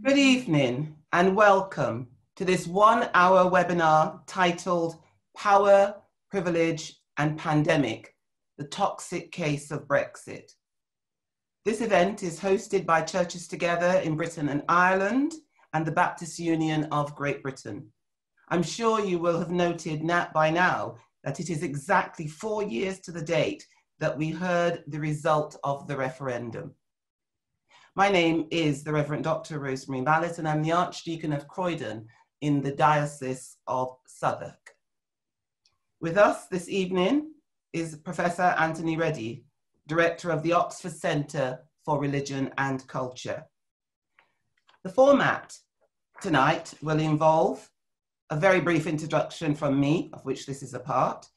Good evening and welcome to this 1-hour webinar titled Power, Privilege and Pandemic, the Toxic Case of Brexit. This event is hosted by Churches Together in Britain and Ireland and the Baptist Union of Great Britain. I'm sure you will have noted by now that it is exactly 4 years to the date that we heard the result of the referendum. My name is the Reverend Dr. Rosemary Mallett, and I'm the Archdeacon of Croydon in the Diocese of Southwark. With us this evening is Professor Anthony Reddy, Director of the Oxford Centre for Religion and Culture. The format tonight will involve a very brief introduction from me, of which this is a part,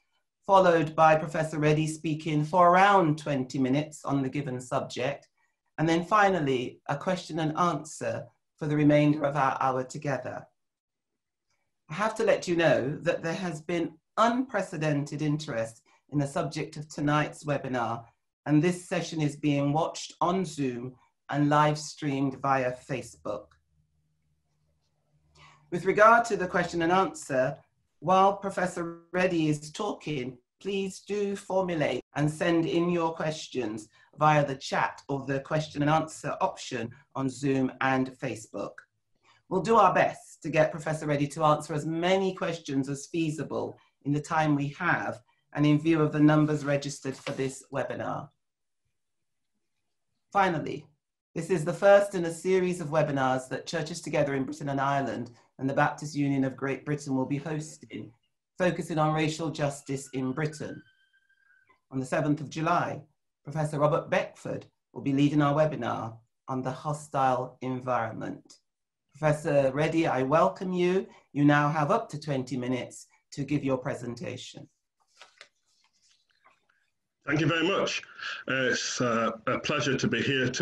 followed by Professor Reddy speaking for around 20 minutes on the given subject, and then finally, a question and answer for the remainder of our hour together. I have to let you know that there has been unprecedented interest in the subject of tonight's webinar, and this session is being watched on Zoom and live streamed via Facebook. With regard to the question and answer, while Professor Reddy is talking, please do formulate and send in your questions via the chat or the question and answer option on Zoom and Facebook. We'll do our best to get Professor Reddy to answer as many questions as feasible in the time we have and in view of the numbers registered for this webinar. Finally, this is the first in a series of webinars that Churches Together in Britain and Ireland and the Baptist Union of Great Britain will be hosting, focusing on racial justice in Britain. On the 7th of July, Professor Robert Beckford will be leading our webinar on the hostile environment. Professor Reddy, I welcome you. You now have up to 20 minutes to give your presentation. Thank you very much. It's a pleasure to be here it's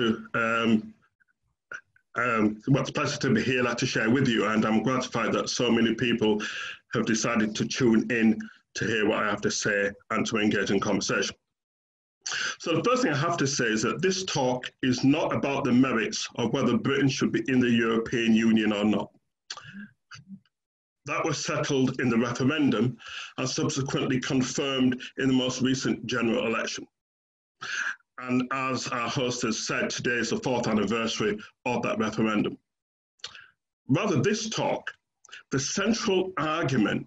a pleasure to be here to share with you, and I'm gratified that so many people have decided to tune in to hear what I have to say and to engage in conversation. So the first thing I have to say is that this talk is not about the merits of whether Britain should be in the European Union or not. That was settled in the referendum and subsequently confirmed in the most recent general election. And as our host has said, today is the 4th anniversary of that referendum. Rather, this talk, the central argument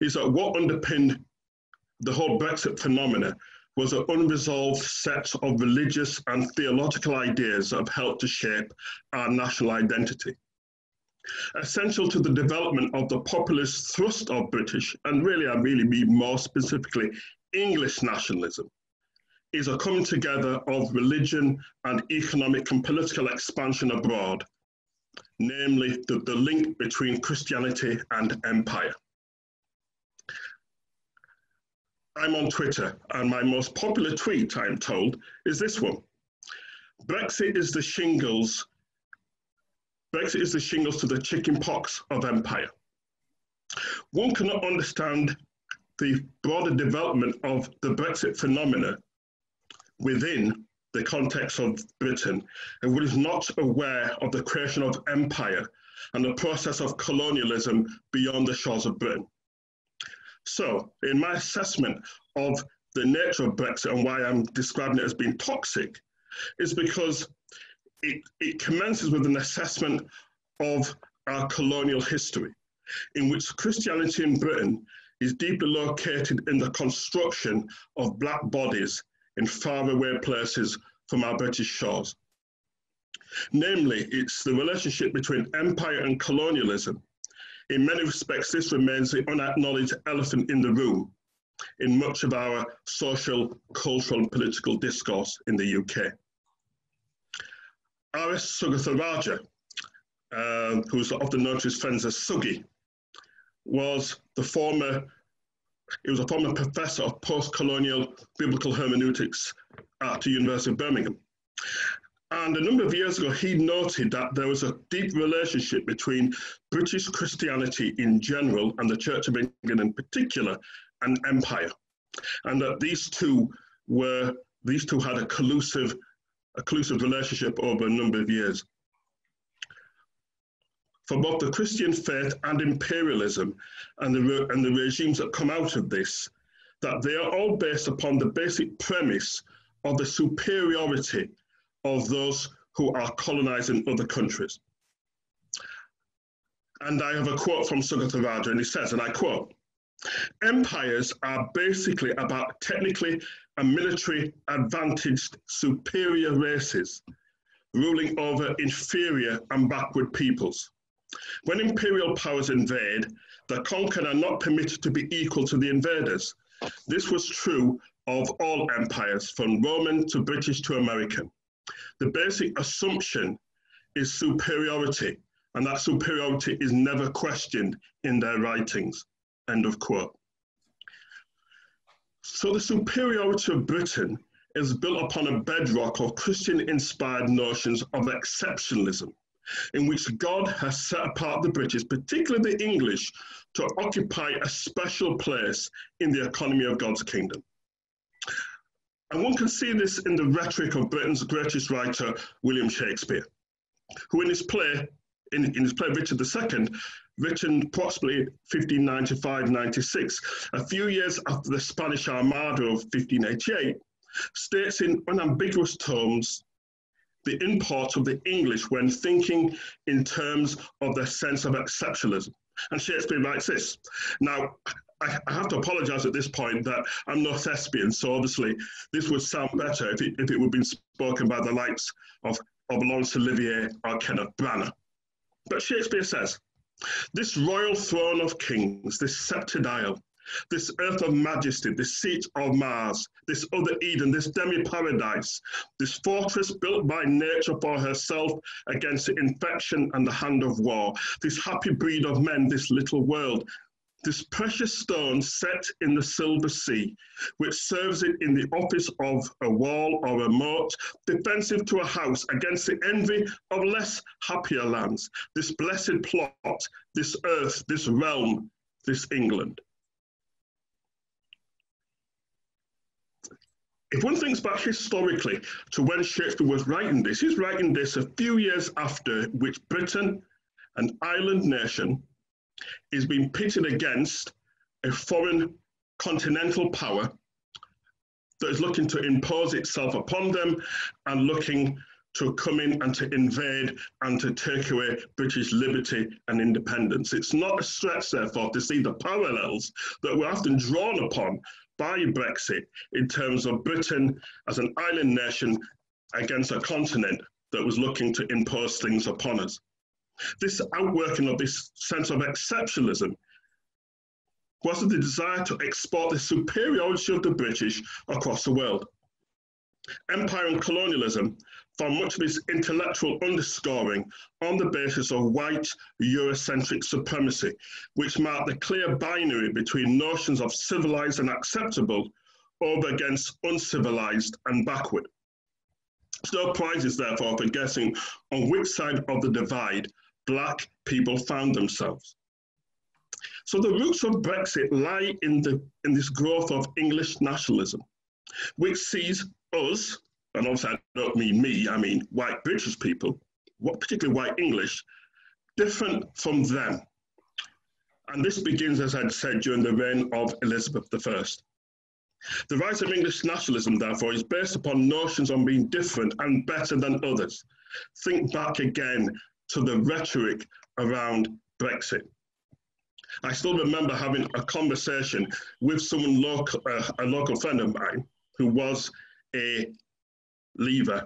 is that what underpinned the whole Brexit phenomena was an unresolved set of religious and theological ideas that have helped to shape our national identity. Essential to the development of the populist thrust of British, and I really mean more specifically English nationalism, is a coming together of religion and economic and political expansion abroad, namely the link between Christianity and empire. I'm on Twitter, and my most popular tweet, I'm told, is this one. Brexit is the shingles to the chicken pox of empire. One cannot understand the broader development of the Brexit phenomena within the context of Britain and one is not aware of the creation of empire and the process of colonialism beyond the shores of Britain. So, in my assessment of the nature of Brexit and why I'm describing it as being toxic, is because it commences with an assessment of our colonial history, in which Christianity in Britain is deeply located in the construction of black bodies in faraway places from our British shores. Namely, it's the relationship between empire and colonialism. In many respects, this remains the unacknowledged elephant in the room in much of our social, cultural and political discourse in the UK. R.S. Sugatharaja, who's often known to his friends as Suggy, was a former professor of post-colonial biblical hermeneutics at the University of Birmingham. And a number of years ago, he noted that there was a deep relationship between British Christianity in general and the Church of England in particular, and empire, and that these two had a collusive relationship over a number of years. for both the Christian faith and imperialism and the regimes that come out of this, that they are all based upon the basic premise of the superiority of those who are colonizing other countries. And I have a quote from Sugata Raja, and he says, and I quote, "Empires are basically about technically and military advantaged superior races ruling over inferior and backward peoples. When imperial powers invade, the conquered are not permitted to be equal to the invaders. This was true of all empires, from Roman to British to American. The basic assumption is superiority, and that superiority is never questioned in their writings." End of quote. So the superiority of Britain is built upon a bedrock of Christian-inspired notions of exceptionalism, in which God has set apart the British, particularly the English, to occupy a special place in the economy of God's kingdom. And one can see this in the rhetoric of Britain's greatest writer, William Shakespeare, who in his play Richard II, written approximately 1595-96, a few years after the Spanish Armada of 1588, states in unambiguous terms the import of the English when thinking in terms of their sense of exceptionalism. And Shakespeare writes this. Now, I have to apologize at this point that I'm no thespian, so obviously this would sound better if it would be spoken by the likes of Laurence Olivier or Kenneth Branagh. But Shakespeare says, "This royal throne of kings, this sceptred isle, this earth of majesty, this seat of Mars, this other Eden, this demi-paradise, this fortress built by nature for herself against the infection and the hand of war, this happy breed of men, this little world, this precious stone set in the silver sea, which serves it in the office of a wall or a moat, defensive to a house against the envy of less happier lands, this blessed plot, this earth, this realm, this England." If one thinks back historically to when Shakespeare was writing this, he's writing this a few years after which Britain, an island nation, is being pitted against a foreign continental power that is looking to impose itself upon them and looking to come in and to invade and to take away British liberty and independence. It's not a stretch, therefore, to see the parallels that were often drawn upon by Brexit in terms of Britain as an island nation against a continent that was looking to impose things upon us. This outworking of this sense of exceptionalism was the desire to export the superiority of the British across the world. Empire and colonialism found much of its intellectual underscoring on the basis of white Eurocentric supremacy, which marked the clear binary between notions of civilized and acceptable over against uncivilized and backward. No prizes, therefore, for guessing on which side of the divide Black people found themselves. So the roots of Brexit lie in this growth of English nationalism, which sees us, and obviously I don't mean me, I mean white British people, particularly white English, different from them. And this begins, as I'd said, during the reign of Elizabeth I. The rise of English nationalism, therefore, is based upon notions on being different and better than others. Think back again to the rhetoric around Brexit. I still remember having a conversation with someone local, a local friend of mine who was a Leaver.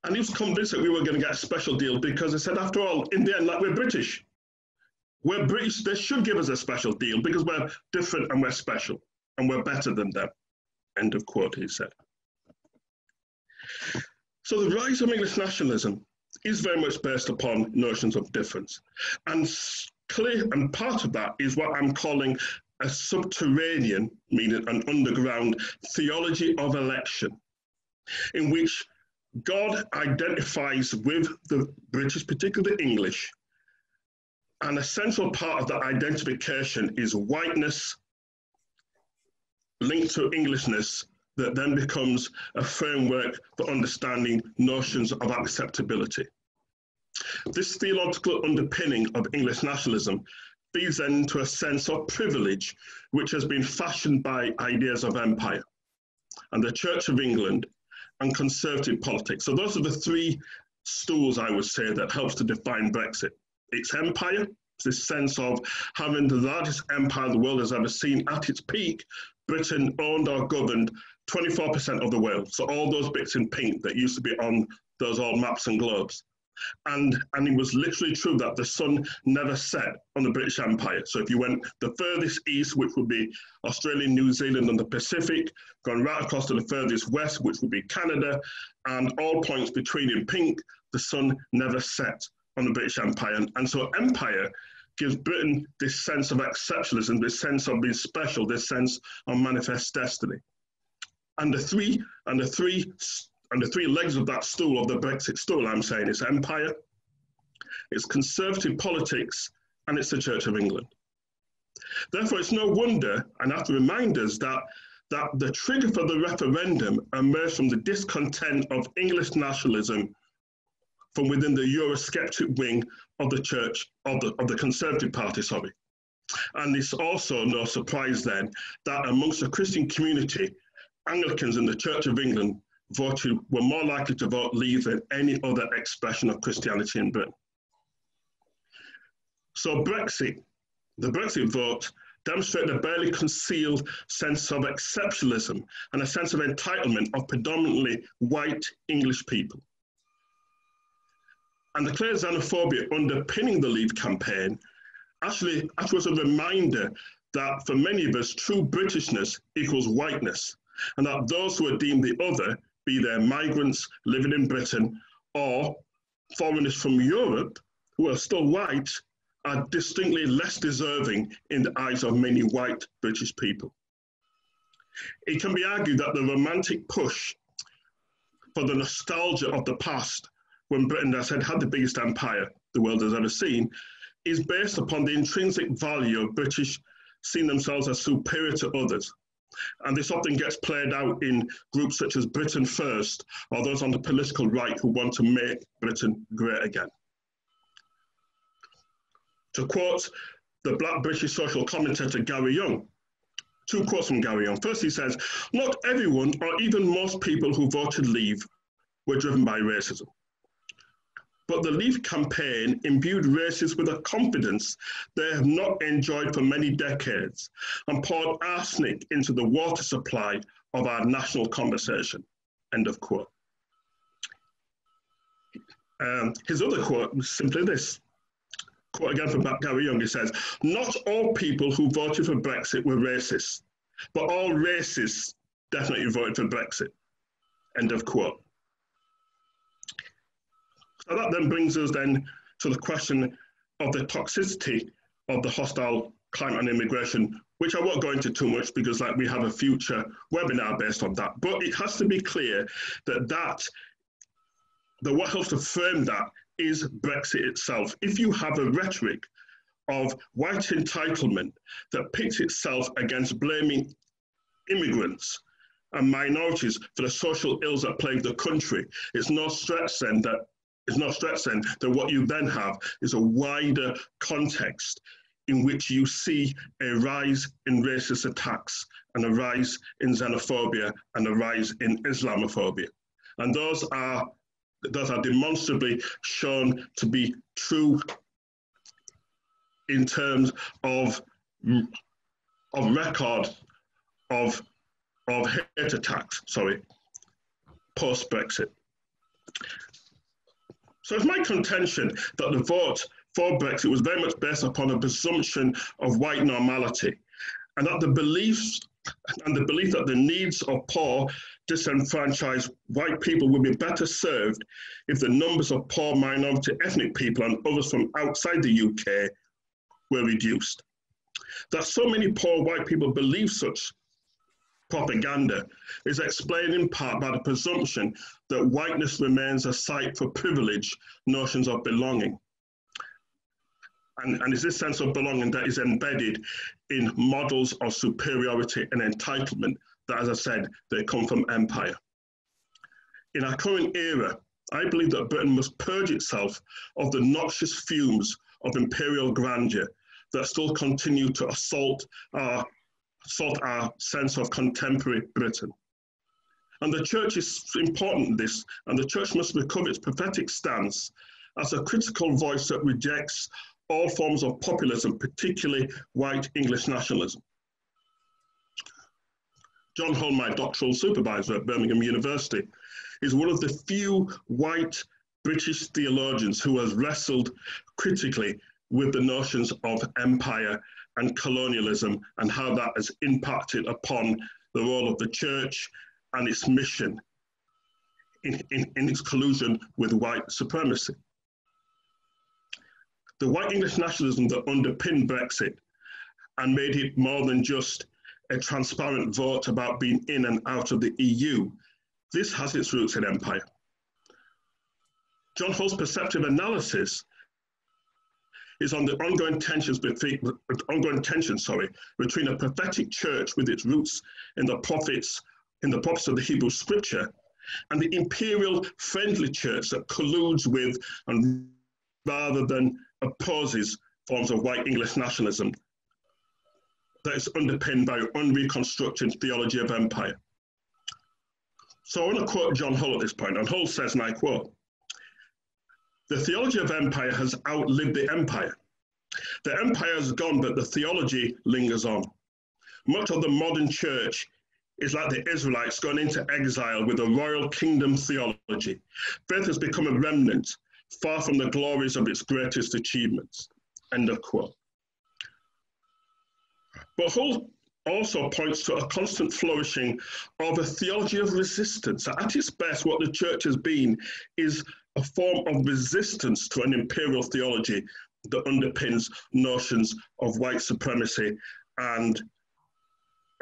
And he was convinced that we were going to get a special deal because I said, after all, in the end, like, we're British. We're British, they should give us a special deal because we're different and we're special and we're better than them. End of quote, he said. So the rise of English nationalism is very much based upon notions of difference. And clear, and part of that is what I'm calling a subterranean, meaning an underground, theology of election, in which God identifies with the British, particularly the English, and a central part of that identification is whiteness linked to Englishness that then becomes a framework for understanding notions of acceptability. This theological underpinning of English nationalism feeds into a sense of privilege, which has been fashioned by ideas of empire and the Church of England and conservative politics. So those are the three stools, I would say, that helps to define Brexit. It's empire, it's this sense of having the largest empire the world has ever seen. At its peak, Britain owned or governed 24% of the world. So all those bits in pink that used to be on those old maps and globes. And it was literally true that the sun never set on the British Empire. So if you went the furthest east, which would be Australia, New Zealand and the Pacific, gone right across to the furthest west, which would be Canada, and all points between in pink, the sun never set on the British Empire. And so empire gives Britain this sense of exceptionalism, this sense of being special, this sense of manifest destiny. And the three legs of that stool, of the Brexit stool, I'm saying, is empire, it's conservative politics, and it's the Church of England. Therefore, it's no wonder, and I have to remind us that the trigger for the referendum emerged from the discontent of English nationalism from within the Eurosceptic wing of the Church, of the Conservative Party, sorry. And it's also no surprise then that amongst the Christian community, Anglicans in the Church of England were more likely to vote Leave than any other expression of Christianity in Britain. So the Brexit vote demonstrated a barely concealed sense of exceptionalism and a sense of entitlement of predominantly white English people. And the clear xenophobia underpinning the Leave campaign actually was a reminder that for many of us, true Britishness equals whiteness, and that those who are deemed the other, be they migrants living in Britain or foreigners from Europe who are still white, are distinctly less deserving in the eyes of many white British people. It can be argued that the romantic push for the nostalgia of the past, when Britain, as I said, had the biggest empire the world has ever seen, is based upon the intrinsic value of British seeing themselves as superior to others. And this often gets played out in groups such as Britain First, or those on the political right who want to make Britain great again. To quote the Black British social commentator Gary Young, two quotes from Gary Young. First, he says, "Not everyone, or even most people who voted Leave, were driven by racism. But the Leave campaign imbued racists with a confidence they have not enjoyed for many decades and poured arsenic into the water supply of our national conversation." End of quote. His other quote was simply this. Quote again from Gary Young, he says, "Not all people who voted for Brexit were racist, but all racists definitely voted for Brexit." End of quote. So that then brings us then to the question of the toxicity of the hostile climate and immigration, which I won't go into too much because we have a future webinar based on that. But it has to be clear that what helps to frame that is Brexit itself. If you have a rhetoric of white entitlement that pits itself against blaming immigrants and minorities for the social ills that plague the country, it's no stretch then that what you then have is a wider context in which you see a rise in racist attacks and a rise in xenophobia and a rise in Islamophobia. And those are demonstrably shown to be true in terms of record of hate attacks, post-Brexit. So it's my contention that the vote for Brexit was very much based upon a presumption of white normality, and that the belief that the needs of poor, disenfranchised white people would be better served if the numbers of poor minority ethnic people and others from outside the UK were reduced. That so many poor white people believe such propaganda is explained in part by the presumption that whiteness remains a site for privileged notions of belonging. And it's this sense of belonging that is embedded in models of superiority and entitlement that, as I said, they come from empire. In our current era, I believe that Britain must purge itself of the noxious fumes of imperial grandeur that still continue to assault our sense of contemporary Britain. And the church is important in this, and the church must recover its prophetic stance as a critical voice that rejects all forms of populism, particularly white English nationalism. John Hull, my doctoral supervisor at Birmingham University, is one of the few white British theologians who has wrestled critically with the notions of empire and colonialism and how that has impacted upon the role of the church and its mission in its collusion with white supremacy. The white English nationalism that underpinned Brexit and made it more than just a transparent vote about being in and out of the EU, this has its roots in empire. John Hull's perceptive analysis is on the ongoing tensions between a prophetic church with its roots in the prophets of the Hebrew scripture, and the imperial friendly church that colludes with and rather than opposes forms of white English nationalism that is underpinned by unreconstructed theology of empire. So I want to quote John Hull at this point, and Hull says, and I quote, "The theology of empire has outlived the empire. The empire has gone, but the theology lingers on. Much of the modern church is like the Israelites gone into exile with a royal kingdom theology. Faith has become a remnant, far from the glories of its greatest achievements." End of quote. But Hull also points to a constant flourishing of a theology of resistance. At its best, what the church has been is a form of resistance to an imperial theology that underpins notions of white supremacy and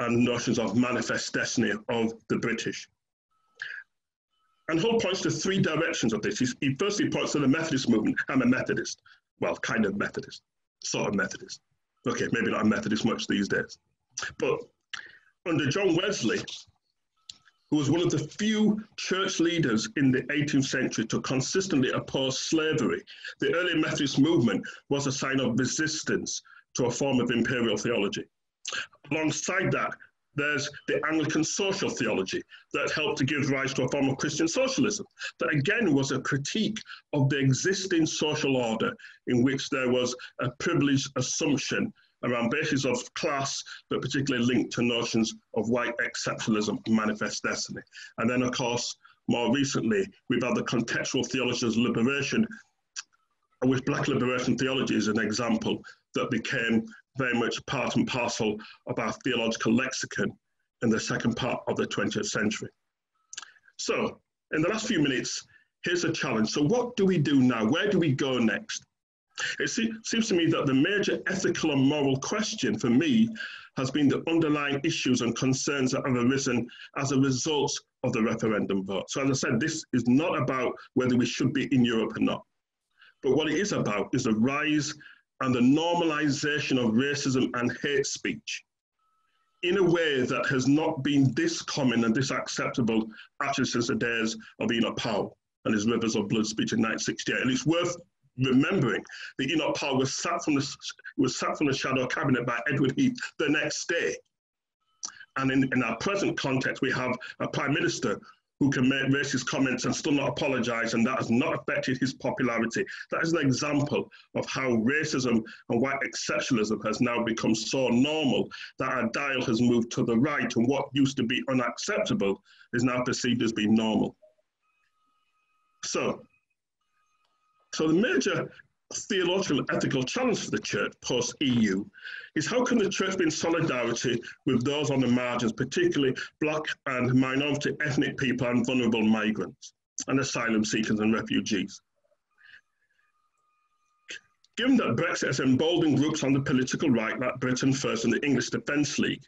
notions of manifest destiny of the British. And Hull points to three directions of this. He firstly points to the Methodist movement. I'm a Methodist. Well, kind of Methodist, sort of Methodist. Okay, maybe not a Methodist much these days. But under John Wesley, who was one of the few church leaders in the 18th century to consistently oppose slavery, the early Methodist movement was a sign of resistance to a form of imperial theology. Alongside that, there's the Anglican social theology that helped to give rise to a form of Christian socialism that again was a critique of the existing social order in which there was a privileged assumption around basis of class, but particularly linked to notions of white exceptionalism and manifest destiny. And then, of course, more recently, we've had the contextual theology of liberation, which Black liberation theology is an example that became very much part and parcel of our theological lexicon in the second part of the 20th century. So, in the last few minutes, here's a challenge. So what do we do now? Where do we go next? It seems to me that the major ethical and moral question for me has been the underlying issues and concerns that have arisen as a result of the referendum vote. So as I said, this is not about whether we should be in Europe or not, but what it is about is the rise and the normalization of racism and hate speech in a way that has not been this common and this acceptable actually since the days of Enoch Powell and his Rivers of Blood speech in 1968. And it's worth remembering that Enoch Powell was sacked from the shadow cabinet by Edward Heath the next day. And in our present context, we have a prime minister who can make racist comments and still not apologize, and that has not affected his popularity. That is an example of how racism and white exceptionalism has now become so normal that our dial has moved to the right, and what used to be unacceptable is now perceived as being normal. So the major theological and ethical challenge for the church post-EU is how can the church be in solidarity with those on the margins, particularly Black and minority ethnic people and vulnerable migrants and asylum seekers and refugees. Given that Brexit has emboldened groups on the political right like Britain First and the English Defence League,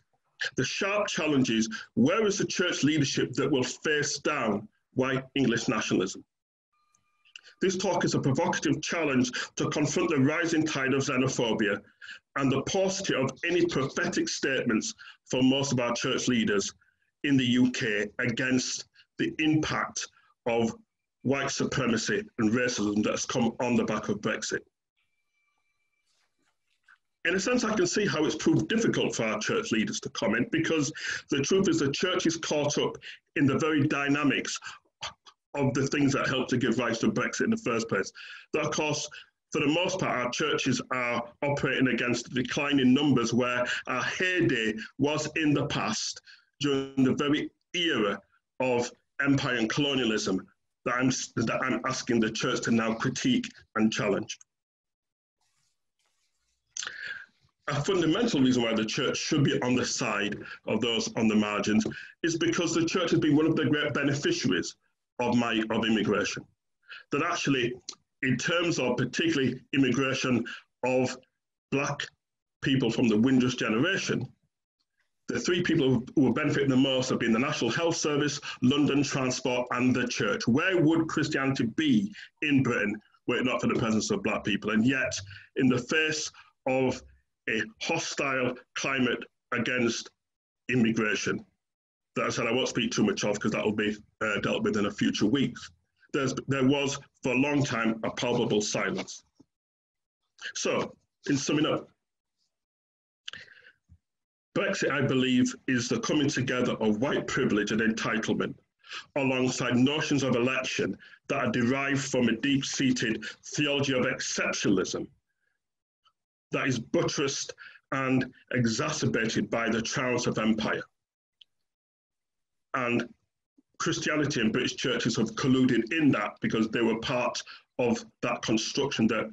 the sharp challenge is, where is the church leadership that will face down white English nationalism? This talk is a provocative challenge to confront the rising tide of xenophobia and the paucity of any prophetic statements from most of our church leaders in the UK against the impact of white supremacy and racism that's come on the back of Brexit. In a sense, I can see how it's proved difficult for our church leaders to comment, because the truth is the church is caught up in the very dynamics of the things that helped to give rise to Brexit in the first place. That, of course, for the most part, our churches are operating against a decline in numbers, where our heyday was in the past during the very era of empire and colonialism that I'm asking the church to now critique and challenge. A fundamental reason why the church should be on the side of those on the margins is because the church has been one of the great beneficiaries of immigration. That actually, in terms of particularly immigration of Black people from the Windrush generation, the three people who are benefiting the most have been the National Health Service, London Transport, and the church. Where would Christianity be in Britain were it not for the presence of Black people? And yet, in the face of a hostile climate against immigration, that I said I won't speak too much of because that will be dealt with in a future weeks, there was for a long time a palpable silence. So, in summing up, Brexit, I believe, is the coming together of white privilege and entitlement alongside notions of election that are derived from a deep-seated theology of exceptionalism that is buttressed and exacerbated by the triumphs of empire. And Christianity and British churches have colluded in that because they were part of that construction that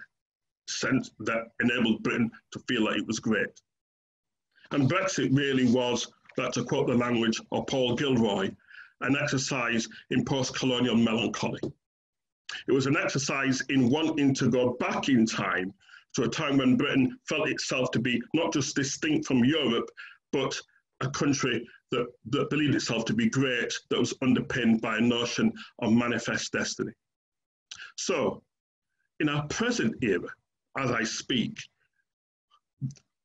enabled Britain to feel like it was great. And Brexit really was, to quote the language of Paul Gilroy, an exercise in post-colonial melancholy. It was an exercise in wanting to go back in time to a time when Britain felt itself to be not just distinct from Europe, but a country that believed itself to be great, that was underpinned by a notion of manifest destiny. So, in our present era, as I speak,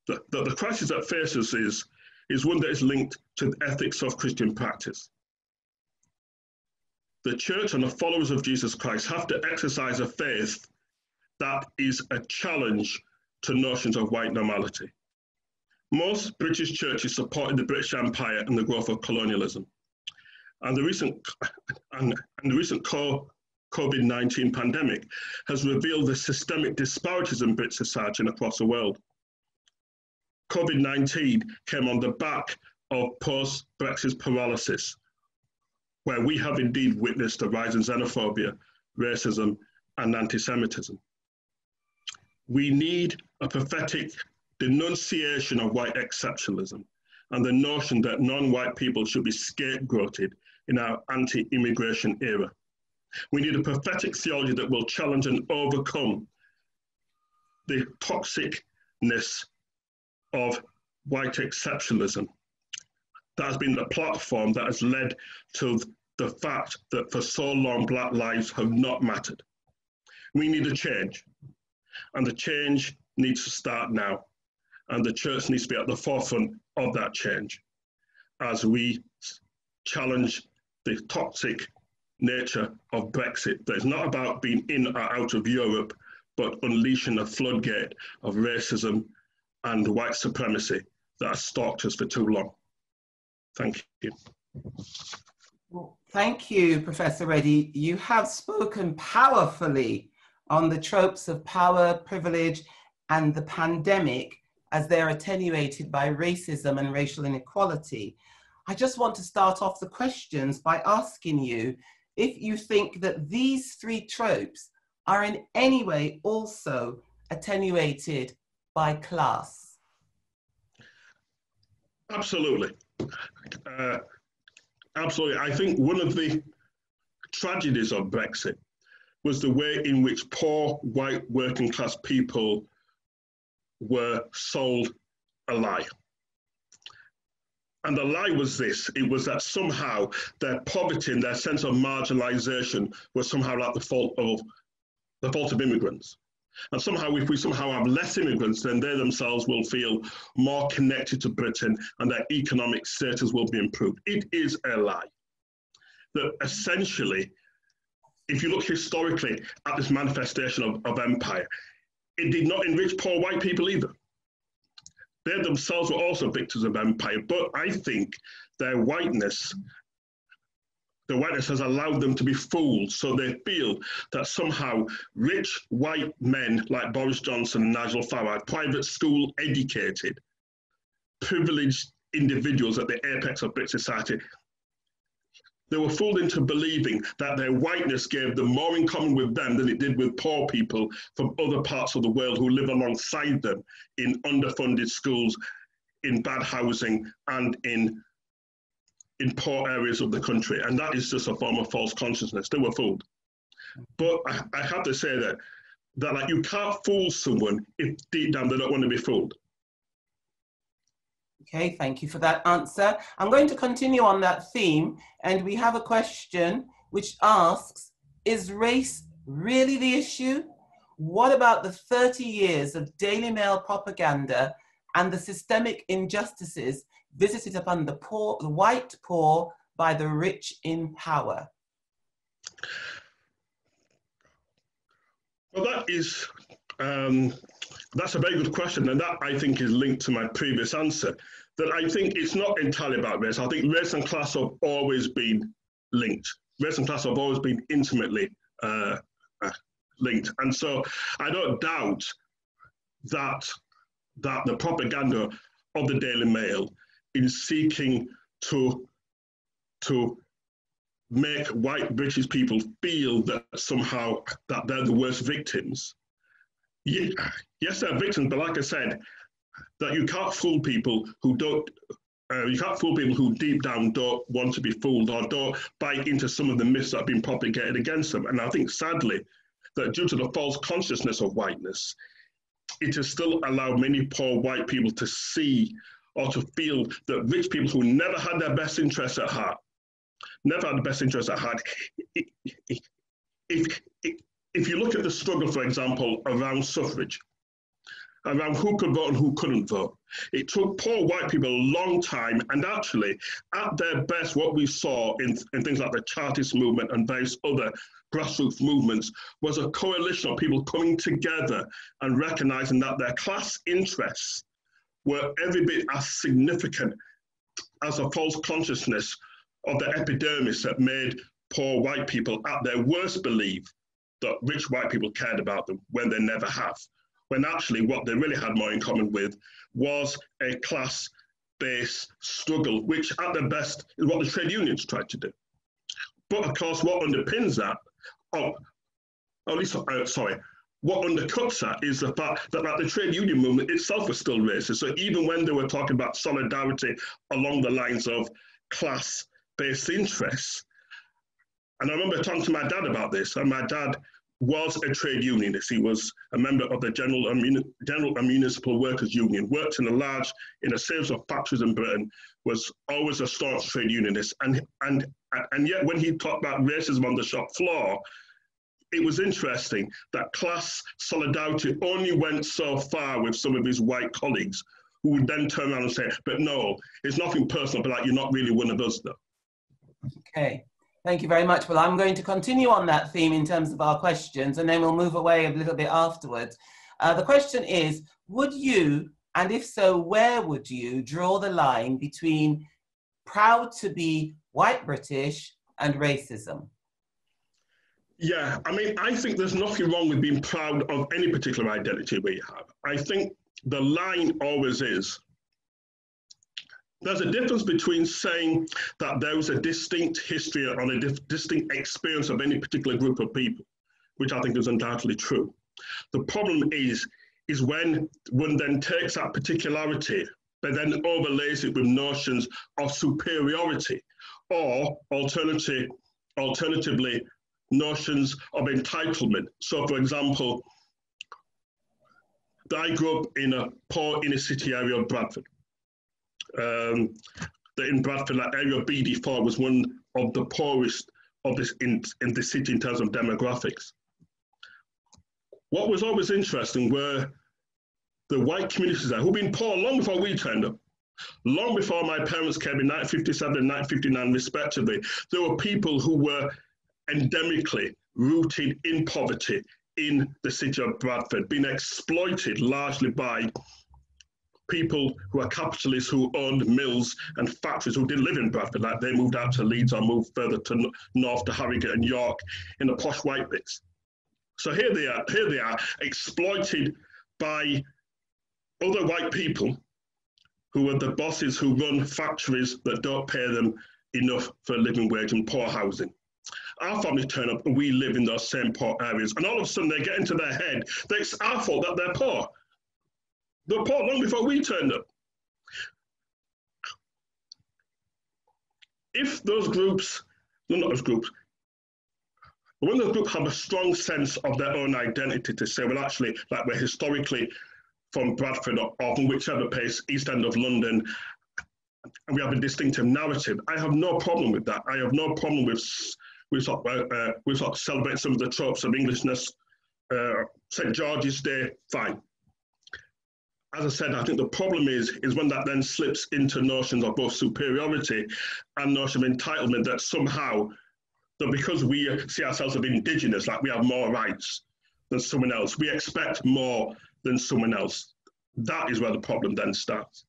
the crisis that faces us is one that is linked to the ethics of Christian practice. The church and the followers of Jesus Christ have to exercise a faith that is a challenge to notions of white normality. Most British churches supported the British Empire and the growth of colonialism. And the recent COVID-19 pandemic has revealed the systemic disparities in British society and across the world. COVID-19 came on the back of post-Brexit paralysis, where we have indeed witnessed a rise in xenophobia, racism, and anti-Semitism. We need a prophetic denunciation of white exceptionalism and the notion that non-white people should be scapegoated in our anti-immigration era. We need a prophetic theology that will challenge and overcome the toxicness of white exceptionalism. That has been the platform that has led to the fact that for so long Black lives have not mattered. We need a change, and the change needs to start now, and the church needs to be at the forefront of that change as we challenge the toxic nature of Brexit. That is not about being in or out of Europe, but unleashing a floodgate of racism and white supremacy that has stalked us for too long. Thank you. Well, thank you, Professor Reddy. You have spoken powerfully on the tropes of power, privilege, and the pandemic as they're attenuated by racism and racial inequality. I just want to start off the questions by asking you if you think that these three tropes are in any way also attenuated by class. Absolutely. Absolutely. I think one of the tragedies of Brexit was the way in which poor white working class people were sold a lie. And the lie was this: it was that somehow their poverty and their sense of marginalization was somehow like the fault of immigrants. And somehow, if we somehow have less immigrants, then they themselves will feel more connected to Britain and their economic status will be improved. It is a lie. That essentially, if you look historically at this manifestation of empire, it did not enrich poor white people either. They themselves were also victims of empire, but I think their whiteness has allowed them to be fooled, so they feel that somehow rich white men like Boris Johnson and Nigel Farage, private school educated, privileged individuals at the apex of British society, they were fooled into believing that their whiteness gave them more in common with them than it did with poor people from other parts of the world who live alongside them in underfunded schools, in bad housing, and in poor areas of the country. And that is just a form of false consciousness. They were fooled. But I have to say that like, you can't fool someone if deep down they don't want to be fooled. Okay, thank you for that answer. I'm going to continue on that theme, and we have a question which asks, is race really the issue? What about the 30 years of Daily Mail propaganda and the systemic injustices visited upon the poor, the white poor, by the rich in power? Well, that's a very good question, and that I think is linked to my previous answer, that I think it's not entirely about race. I think race and class have always been linked. Race and class have always been intimately linked. And so I don't doubt that the propaganda of the Daily Mail is seeking to make white British people feel that somehow that they're the worst victims. Yes, they're victims, but like I said, that you can't fool people who don't, you can't fool people who deep down don't want to be fooled or don't buy into some of the myths that have been propagated against them. And I think sadly that due to the false consciousness of whiteness, it has still allowed many poor white people to see or to feel that rich people who never had their best interests at heart, if you look at the struggle, for example, around suffrage, around who could vote and who couldn't vote, it took poor white people a long time, and actually, at their best, what we saw in things like the Chartist movement and various other grassroots movements was a coalition of people coming together and recognizing that their class interests were every bit as significant as a false consciousness of the epidermis that made poor white people at their worst believe that rich white people cared about them when they never have. When actually what they really had more in common with was a class-based struggle, which at their best is what the trade unions tried to do. But of course, what underpins that, what undercuts that is the fact that the trade union movement itself was still racist. So even when they were talking about solidarity along the lines of class-based interests, and I remember talking to my dad about this, and my dad was a trade unionist. He was a member of the General and Municipal Workers Union, worked in a series of factories in Britain, was always a staunch trade unionist. And yet when he talked about racism on the shop floor, it was interesting that class solidarity only went so far with some of his white colleagues, who would then turn around and say, but no, it's nothing personal, but like, you're not really one of us though. Okay. Thank you very much. Well, I'm going to continue on that theme in terms of our questions, and then we'll move away a little bit afterwards. The question is, would you, and if so, where would you draw the line between proud to be white British and racism? Yeah, I mean, I think there's nothing wrong with being proud of any particular identity we have. I think the line always is, there's a difference between saying that there was a distinct history or a distinct experience of any particular group of people, which I think is undoubtedly true. The problem is when one then takes that particularity, but then overlays it with notions of superiority, or alternatively, notions of entitlement. So for example, I grew up in a poor inner city area of Bradford. In Bradford, that area of BD4 was one of the poorest of this in the city in terms of demographics. What was always interesting were the white communities there, who'd been poor long before we turned up. Long before my parents came in 1957 and 1959 respectively, there were people who were endemically rooted in poverty in the city of Bradford, being exploited largely by people who are capitalists who owned mills and factories who didn't live in Bradford, like they moved out to Leeds or moved further to north to Harrogate and York in the posh white bits. So here they are exploited by other white people who are the bosses who run factories that don't pay them enough for a living wage and poor housing. Our family turn up and we live in those same poor areas, and all of a sudden they get into their head that it's our fault that they're poor. They're poor long before we turned up. If those groups, no, not those groups, but when those groups have a strong sense of their own identity to say, well, actually, like we're historically from Bradford or from whichever place, East End of London, and we have a distinctive narrative, I have no problem with that. I have no problem with sort of celebrating some of the tropes of Englishness. St. George's Day, fine. As I said, I think the problem is when that then slips into notions of both superiority and notion of entitlement, that somehow, that because we see ourselves as indigenous, like we have more rights than someone else, we expect more than someone else. That is where the problem then starts.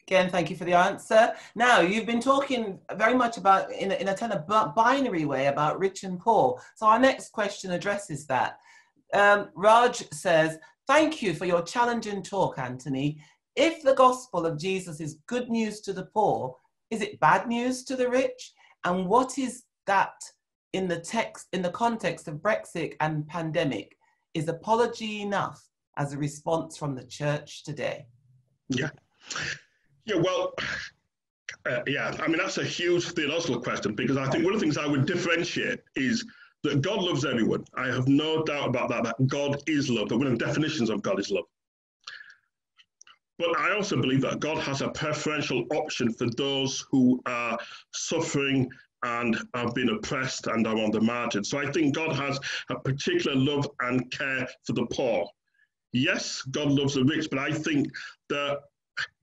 Again, thank you for the answer. Now, you've been talking very much about, in a kind of binary way, about rich and poor. So our next question addresses that. Raj says, thank you for your challenging talk, Anthony. If the gospel of Jesus is good news to the poor, is it bad news to the rich? And what is that in the context of Brexit and pandemic? Is apology enough as a response from the church today? Yeah, well, I mean, that's a huge theological question, because I think one of the things I would differentiate is that God loves everyone. I have no doubt about that God is love, that one of the definitions of God is love. But I also believe that God has a preferential option for those who are suffering and have been oppressed and are on the margin. So I think God has a particular love and care for the poor. Yes, God loves the rich, but I think that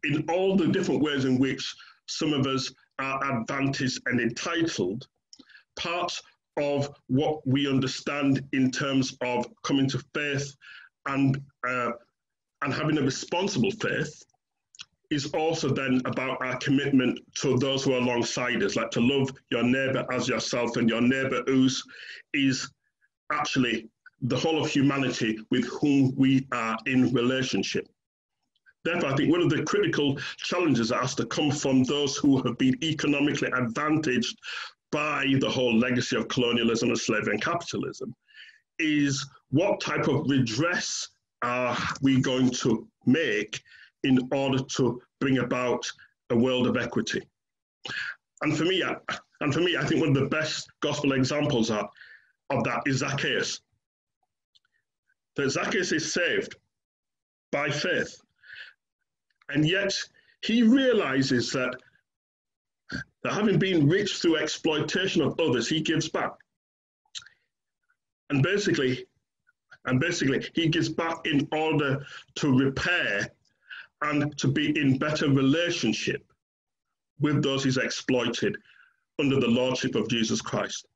in all the different ways in which some of us are advantaged and entitled, parts of what we understand in terms of coming to faith and having a responsible faith is also then about our commitment to those who are alongside us, like to love your neighbour as yourself, and your neighbour is actually the whole of humanity with whom we are in relationship. Therefore, I think one of the critical challenges that has to come from those who have been economically advantaged by the whole legacy of colonialism and slavery and capitalism is what type of redress are we going to make in order to bring about a world of equity. And for me, I think one of the best gospel examples of that is Zacchaeus. That Zacchaeus is saved by faith, and yet he realizes that having been rich through exploitation of others, he gives back. And basically, he gives back in order to repair and to be in better relationship with those he's exploited under the lordship of Jesus Christ.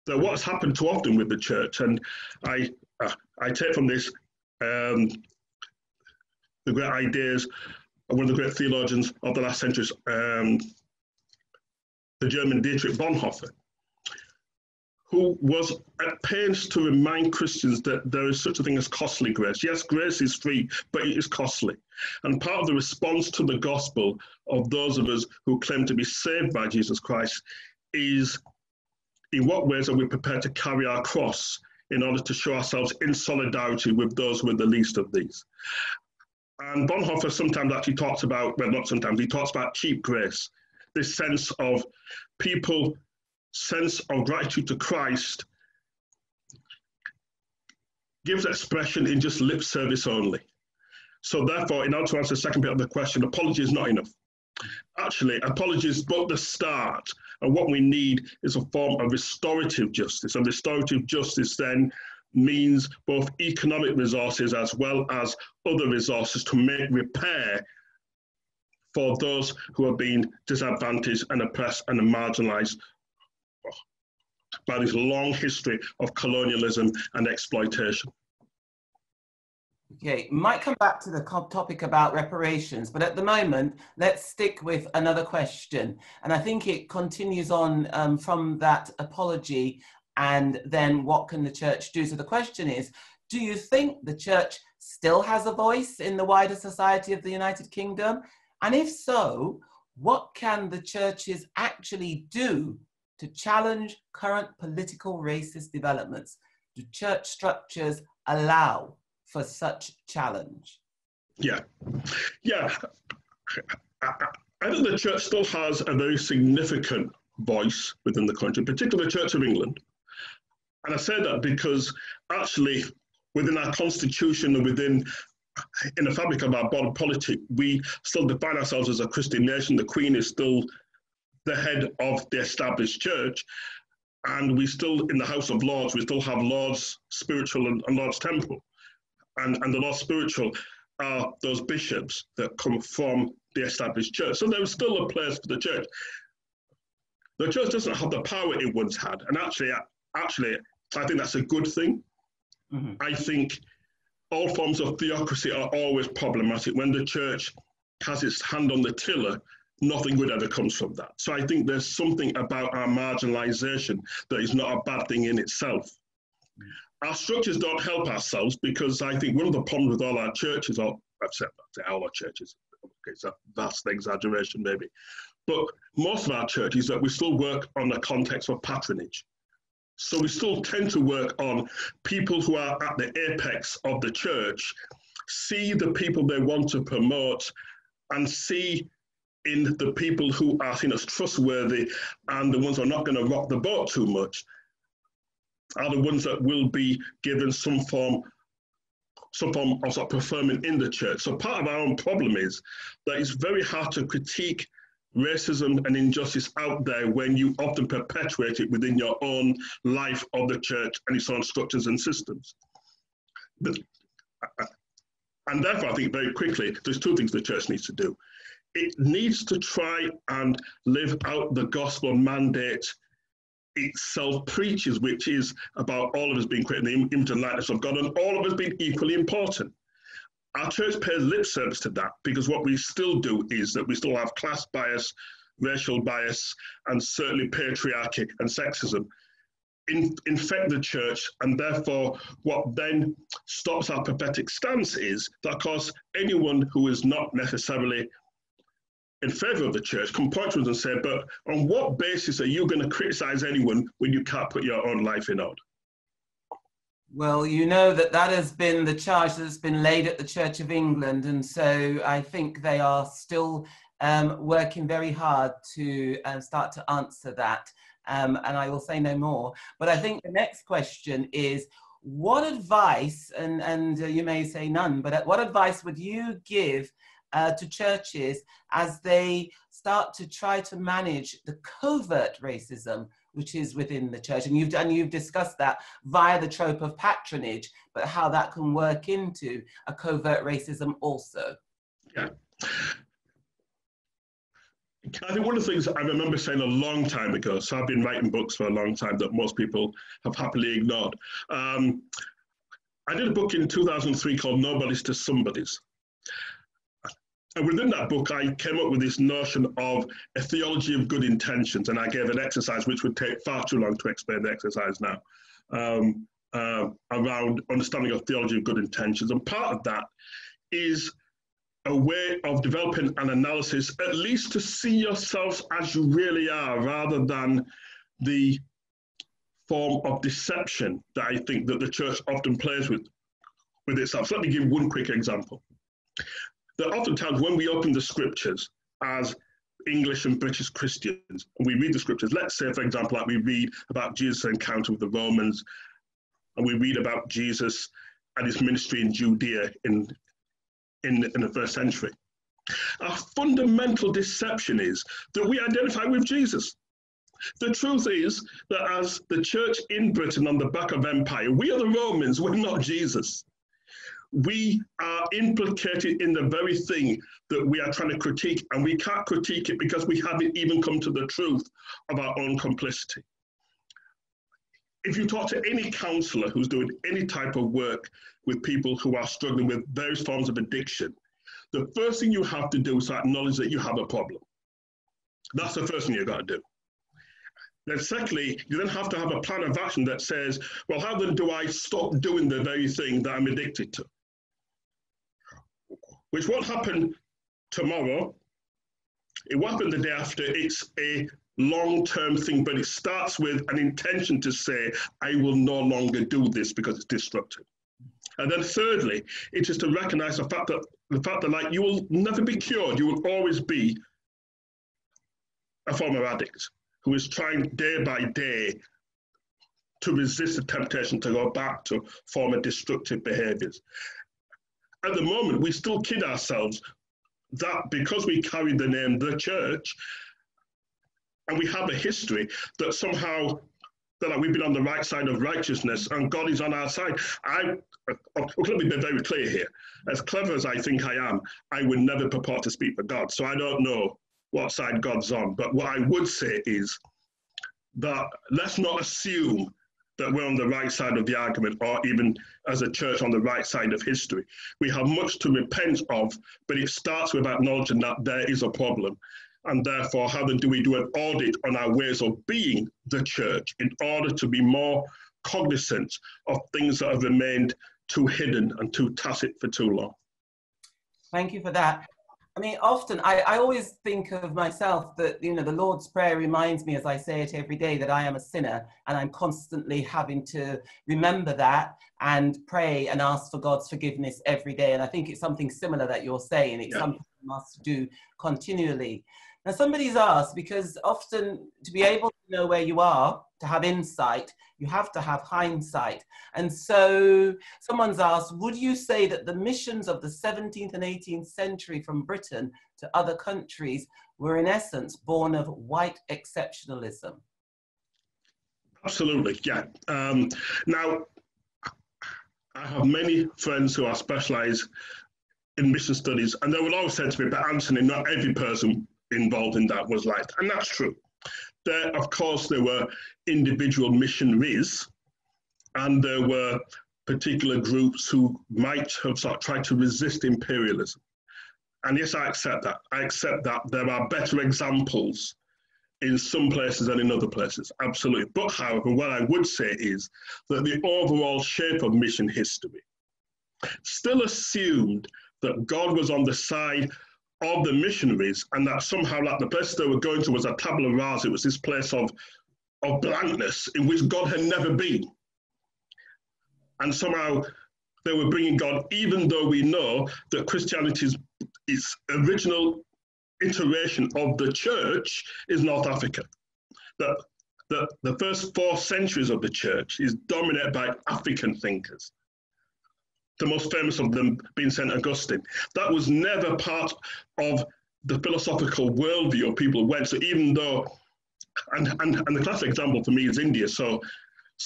So what's happened too often with the church, and I take from this the great ideas of one of the great theologians of the last centuries, the German Dietrich Bonhoeffer, who was at pains to remind Christians that there is such a thing as costly grace. Yes, grace is free, but it is costly. And part of the response to the gospel of those of us who claim to be saved by Jesus Christ is, in what ways are we prepared to carry our cross in order to show ourselves in solidarity with those who are the least of these? And Bonhoeffer sometimes actually talks about, well, not sometimes, he talks about cheap grace, this sense of people's sense of gratitude to Christ gives expression in just lip service only. So therefore, in order to answer the second bit of the question, apology is not enough. Actually, apology is but the start, and what we need is a form of restorative justice. And restorative justice then means both economic resources as well as other resources to make repair for those who are being disadvantaged and oppressed and marginalized by this long history of colonialism and exploitation. Okay, might come back to the topic about reparations, but at the moment, let's stick with another question. And I think it continues on from that apology, and then what can the church do? So the question is, do you think the church still has a voice in the wider society of the United Kingdom? And if so, what can the churches actually do to challenge current political racist developments? Do church structures allow for such challenge? Yeah. I think the church still has a very significant voice within the country, particularly the Church of England. And I say that because actually within our constitution and in the fabric of our body politic, we still define ourselves as a Christian nation. The Queen is still the head of the established church. And we still, in the House of Lords, we still have Lords Spiritual and Lords Temporal. And the Lords Spiritual are those bishops that come from the established church. So there is still a place for the church. The church doesn't have the power it once had. And actually, I think that's a good thing. Mm-hmm. I think all forms of theocracy are always problematic. When the church has its hand on the tiller, nothing good ever comes from that. So I think there's something about our marginalization that is not a bad thing in itself. Our structures don't help ourselves, because I think one of the problems with all our churches, or I've said all our churches, okay, it's a vast exaggeration maybe, but most of our churches that we still work on the context of patronage. So we still tend to work on people who are at the apex of the church, see the people they want to promote, and see in the people who are seen as trustworthy and the ones who are not going to rock the boat too much are the ones that will be given some form of sort of preferment in the church. So part of our own problem is that it's very hard to critique racism and injustice out there when you often perpetuate it within your own life of the church and its own structures and systems. And therefore, I think very quickly, there's two things the church needs to do. It needs to try and live out the gospel mandate itself preaches, which is about all of us being created in the image and likeness of God, and all of us being equally important. Our church pays lip service to that, because what we still do is that we still have class bias, racial bias, and certainly patriarchy and sexism infect the church. And therefore, what then stops our prophetic stance is that, of course, anyone who is not necessarily in favor of the church can point to us and say, but on what basis are you going to criticize anyone when you can't put your own life in order? Well, you know that has been the charge that's been laid at the Church of England. And so I think they are still working very hard to start to answer that. And I will say no more. But I think the next question is, what advice, and you may say none, but what advice would you give to churches as they start to try to manage the covert racism which is within the church? And you've discussed that via the trope of patronage, but how that can work into a covert racism also. Yeah. I think one of the things I remember saying a long time ago, so I've been writing books for a long time that most people have happily ignored. I did a book in 2003 called Nobody's to Somebody's. And within that book, I came up with this notion of a theology of good intentions, and I gave an exercise which would take far too long to explain the exercise now, around understanding of theology of good intentions. And part of that is a way of developing an analysis, at least to see yourselves as you really are, rather than the form of deception that I think that the church often plays with itself. So let me give one quick example. That oftentimes when we open the scriptures as English and British Christians, and we read the scriptures, let's say, for example, like we read about Jesus' encounter with the Romans, and we read about Jesus and his ministry in Judea in the first century. Our fundamental deception is that we identify with Jesus. The truth is that as the church in Britain on the back of empire, we are the Romans, we're not Jesus. We are implicated in the very thing that we are trying to critique, and we can't critique it because we haven't even come to the truth of our own complicity. if you talk to any counselor who's doing any type of work with people who are struggling with various forms of addiction, the first thing you have to do is acknowledge that you have a problem. That's the first thing you've got to do. Then secondly, you then have to have a plan of action that says, well, how then do I stop doing the very thing that I'm addicted to? Which won't happen tomorrow. It won't happen the day after. It's a long-term thing, but it starts with an intention to say, I will no longer do this because it's disruptive. And then thirdly, it is to recognize the fact that like you will never be cured. You will always be a former addict who is trying day by day to resist the temptation to go back to former destructive behaviors. At the moment, we still kid ourselves that because we carry the name the church and we have a history that somehow that we've been on the right side of righteousness and God is on our side. Let me be very clear here. As clever as I think I am, I would never purport to speak for God. So I don't know what side God's on. But what I would say is that let's not assume that we're on the right side of the argument or even as a church on the right side of history. We have much to repent of, but it starts with acknowledging that there is a problem. And therefore, how then do we do an audit on our ways of being the church in order to be more cognizant of things that have remained too hidden and too tacit for too long? Thank you for that. I mean, often I always think of myself that, you know, the Lord's Prayer reminds me, as I say it every day, that I am a sinner, and I'm constantly having to remember that and pray and ask for God's forgiveness every day. And I think it's something similar that you're saying. It's something we must do continually. Now, somebody's asked, because often to be able to know where you are, to have insight, you have to have hindsight. And so someone's asked, would you say that the missions of the 17th and 18th century from Britain to other countries were in essence born of white exceptionalism? Absolutely, yeah. Now, I have many friends who are specialised in mission studies, and they will always say to me, but Anthony, not every person involved in that was like, and that's true. There, of course, there were individual missionaries, and there were particular groups who might have sort of tried to resist imperialism. And yes, I accept that. I accept that there are better examples in some places than in other places, absolutely. But however, what I would say is that the overall shape of mission history still assumed that God was on the side of the missionaries, and that somehow like the place they were going to was a tabula rasa. It was this place of blankness in which God had never been. And somehow they were bringing God, even though we know that Christianity's its original iteration of the church is North Africa. That the first 4 centuries of the church is dominated by African thinkers. The most famous of them being St. Augustine. That was never part of the philosophical worldview people went. So even though, and the classic example for me is India. So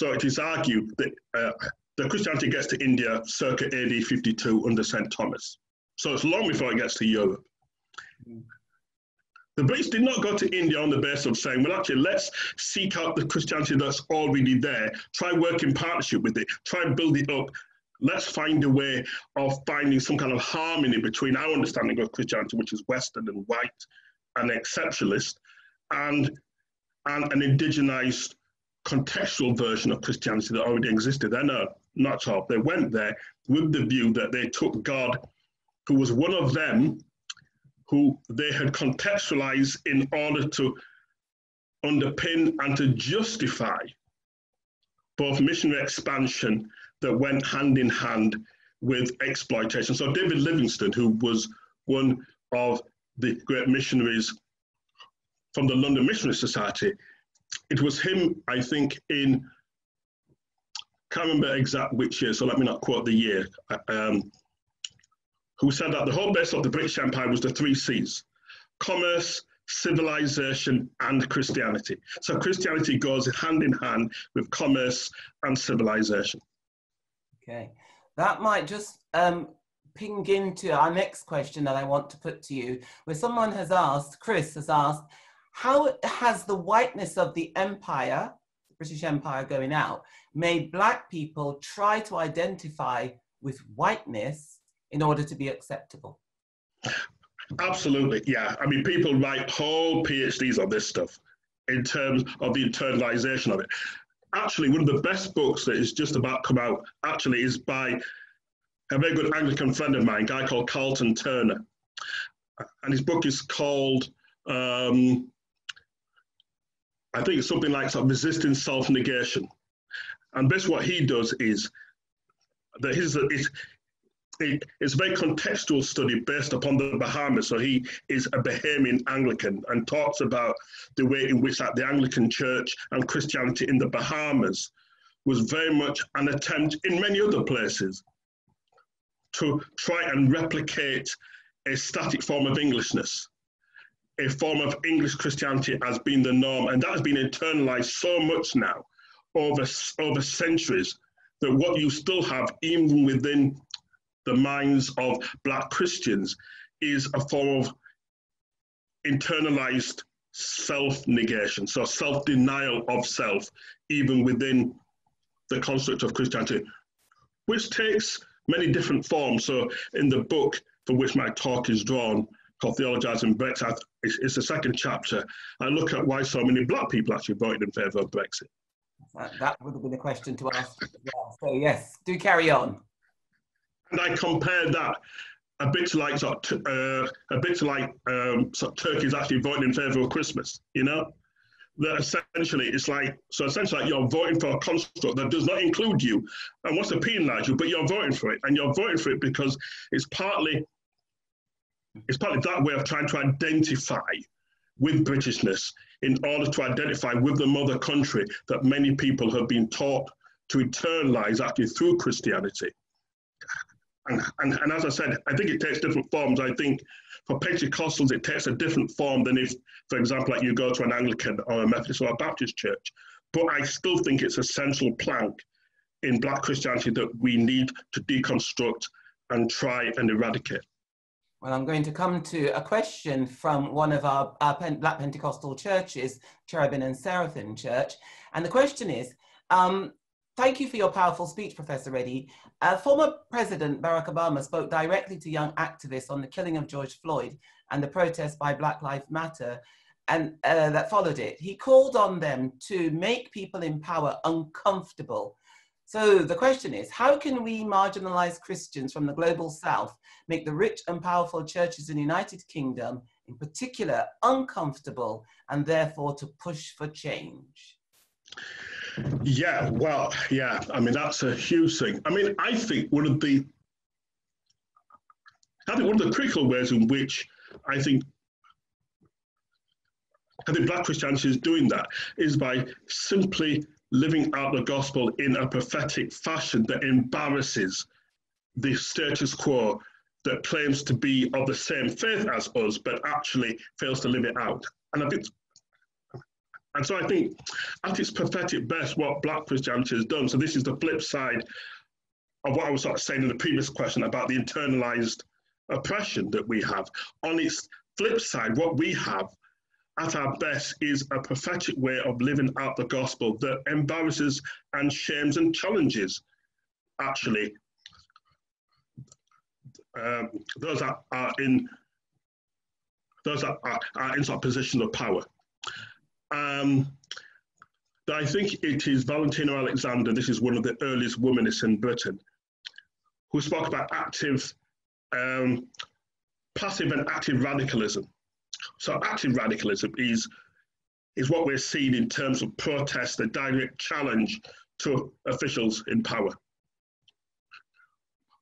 it is argued that the Christianity gets to India circa AD 52 under St. Thomas. So it's long before it gets to Europe. The British did not go to India on the basis of saying, well, actually, let's seek out the Christianity that's already there, try work in partnership with it, try and build it up. Let's find a way of finding some kind of harmony between our understanding of Christianity, which is Western and white and exceptionalist, and an indigenized contextual version of Christianity that already existed. They're not at all. They went there with the view that they took God, who was one of them, who they had contextualized in order to underpin and to justify both missionary expansion that went hand in hand with exploitation. So David Livingstone, who was one of the great missionaries from the London Missionary Society, it was him, I think, can't remember exact which year, so let me not quote the year, who said that the whole base of the British Empire was the 3 C's: commerce, civilization, and Christianity. So Christianity goes hand in hand with commerce and civilization. Okay, that might just ping into our next question that I want to put to you, where someone has asked, Chris has asked, how has the whiteness of the empire British Empire going out made Black people try to identify with whiteness in order to be acceptable. Absolutely, yeah. I mean, people write whole PhDs on this stuff in terms of the internalization of it. Actually, one of the best books that is just about come out actually is by a very good Anglican friend of mine, a guy called Carlton Turner. And his book is called, I think it's something like Resisting Self-Negation. And basically what he does is that it's a very contextual study based upon the Bahamas. So he is a Bahamian Anglican and talks about the way in which the Anglican Church and Christianity in the Bahamas was very much an attempt in many other places to try and replicate a static form of Englishness, a form of English Christianity as being the norm. And that has been internalized so much now over centuries that what you still have, even within the minds of Black Christians, is a form of internalized self-negation, so self-denial of self, even within the construct of Christianity, which takes many different forms. So in the book for which my talk is drawn, called Theologizing Brexit, it's the second chapter. I look at why so many Black people actually voted in favour of Brexit. That would have been a question to ask as well. So yes, do carry on. And I compare that a bit to like Turkey's actually voting in favour of Christmas. You know, that essentially it's like you're voting for a construct that does not include you and wants to penalise you, but you're voting for it, and you're voting for it because it's partly that way of trying to identify with Britishness in order to identify with the mother country that many people have been taught to internalise actually through Christianity. And as I said, I think it takes different forms. I think for Pentecostals, it takes a different form than if, for example, like you go to an Anglican or a Methodist or a Baptist church. But I still think it's a central plank in Black Christianity that we need to deconstruct and try and eradicate. Well, I'm going to come to a question from one of our Black Pentecostal churches, Cherubim and Seraphim Church. And the question is, thank you for your powerful speech, Professor Reddy. Former President Barack Obama spoke directly to young activists on the killing of George Floyd and the protest by Black Lives Matter and that followed it. He called on them to make people in power uncomfortable. So the question is, how can we marginalized Christians from the global South make the rich and powerful churches in the United Kingdom, in particular, uncomfortable and therefore to push for change? Yeah, well, yeah, I mean, that's a huge thing. I mean, I think one of the critical ways in which I think Black Christianity is doing that is by simply living out the gospel in a prophetic fashion that embarrasses the status quo that claims to be of the same faith as us, but actually fails to live it out. And so I think at its pathetic best, what Black Christianity has done, so this is the flip side of what I was sort of saying in the previous question about the internalized oppression that we have. On its flip side, what we have at our best is a prophetic way of living out the gospel that embarrasses and shames and challenges, actually, those that are in sort of positions of power. I think it is Valentina Alexander, this is one of the earliest womanists in Britain, who spoke about passive and active radicalism. So active radicalism is what we're seeing in terms of protest, a direct challenge to officials in power.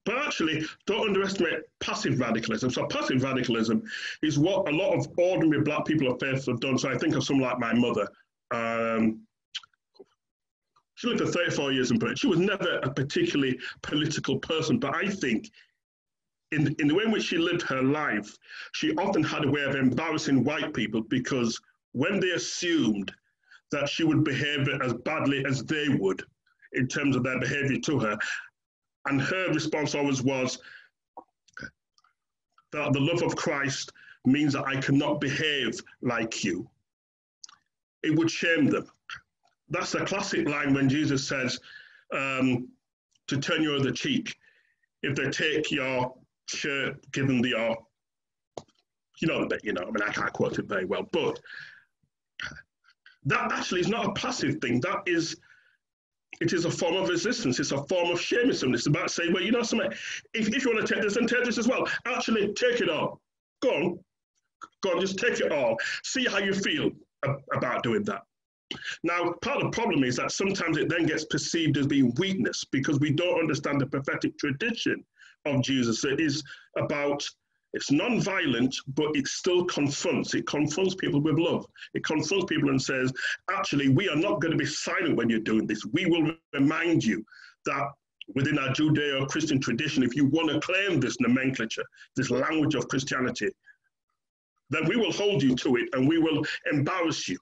But actually, don't underestimate passive radicalism. So passive radicalism is what a lot of ordinary Black people of faith have done. So I think of someone like my mother. She lived for 34 years in Britain. She was never a particularly political person, but I think in the way in which she lived her life, she often had a way of embarrassing white people because when they assumed that she would behave as badly as they would in terms of their behavior to her, and her response always was that the love of Christ means that I cannot behave like you. It would shame them. That's a classic line when Jesus says to turn your other cheek. If they take your shirt, give them your, I mean, I can't quote it very well, but that actually is not a passive thing. It is a form of resistance. It's a form of shaming. It's about saying, well, you know something, if you want to take this, then take this as well. Actually, take it all. Go on, just take it all. See how you feel about doing that. Now, part of the problem is that sometimes it then gets perceived as being weakness because we don't understand the prophetic tradition of Jesus. It is about, it's non-violent, but it still confronts. It confronts people with love. It confronts people and says, actually, we are not going to be silent when you're doing this. We will remind you that within our Judeo-Christian tradition, if you want to claim this nomenclature, this language of Christianity, then we will hold you to it and we will embarrass you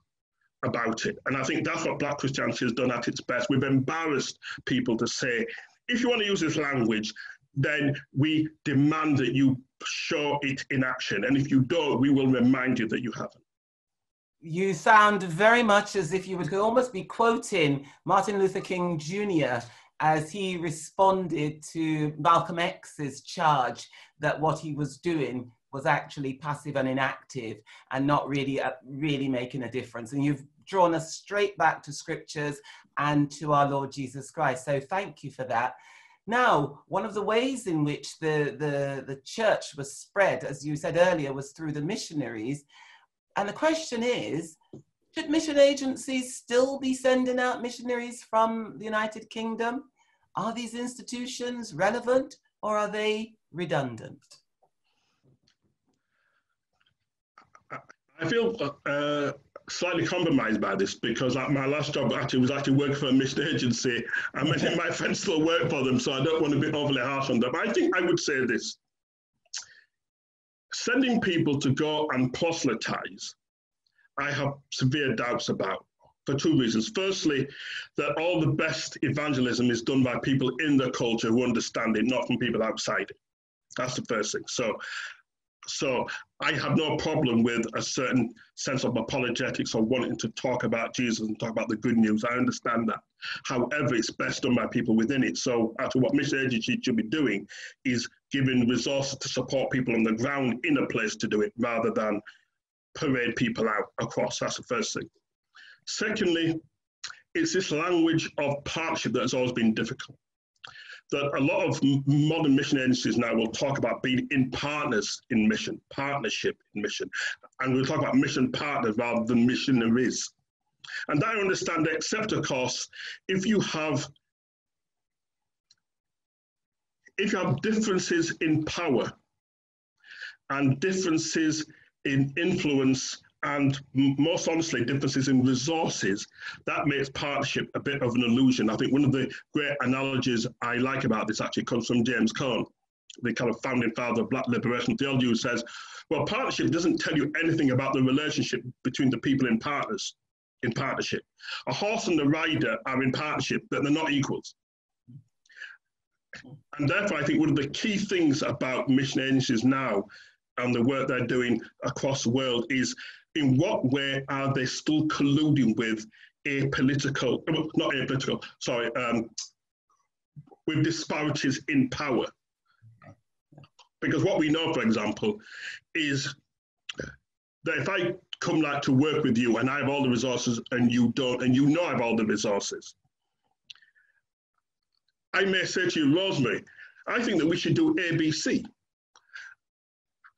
about it. And I think that's what Black Christianity has done at its best. We've embarrassed people to say, if you want to use this language, then we demand that you show it in action. And if you don't, we will remind you that you haven't. You sound very much as if you would almost be quoting Martin Luther King Jr. as he responded to Malcolm X's charge that what he was doing was actually passive and inactive and not really making a difference. And you've drawn us straight back to scriptures and to our Lord Jesus Christ. So thank you for that. Now, one of the ways in which the church was spread, as you said earlier, was through the missionaries. And the question is, should mission agencies still be sending out missionaries from the United Kingdom? Are these institutions relevant or are they redundant? I feel slightly compromised by this because my last job was actually working for a mission agency, and many of my friends still work for them, so I don't want to be overly harsh on them. I think I would say this. Sending people to go and proselytize, I have severe doubts about for two reasons. Firstly, that all the best evangelism is done by people in the culture who understand it, not from people outside it. That's the first thing. So I have no problem with a certain sense of apologetics or wanting to talk about Jesus and talk about the good news. I understand that. However, it's best done by people within it. So actually what mission agency should be doing is giving resources to support people on the ground in a place to do it rather than parade people out across. That's the first thing. Secondly, it's this language of partnership that has always been difficult. That a lot of modern mission agencies now will talk about being in partnership in mission. And we'll talk about mission partners rather than missionaries. And I understand that, except of course, if you have differences in power and differences in influence and most honestly, differences in resources, that makes partnership a bit of an illusion. I think one of the great analogies I like about this actually comes from James Cone, the kind of founding father of Black liberation theology, who says, well, partnership doesn't tell you anything about the relationship between the people in partnership. A horse and the rider are in partnership, but they're not equals. And therefore, I think one of the key things about mission agencies now and the work they're doing across the world is, in what way are they still colluding with with disparities in power? Because what we know, for example, is that if I come to work with you and I have all the resources and you don't, and you know I have all the resources, I may say to you, Rosemary, I think that we should do ABC.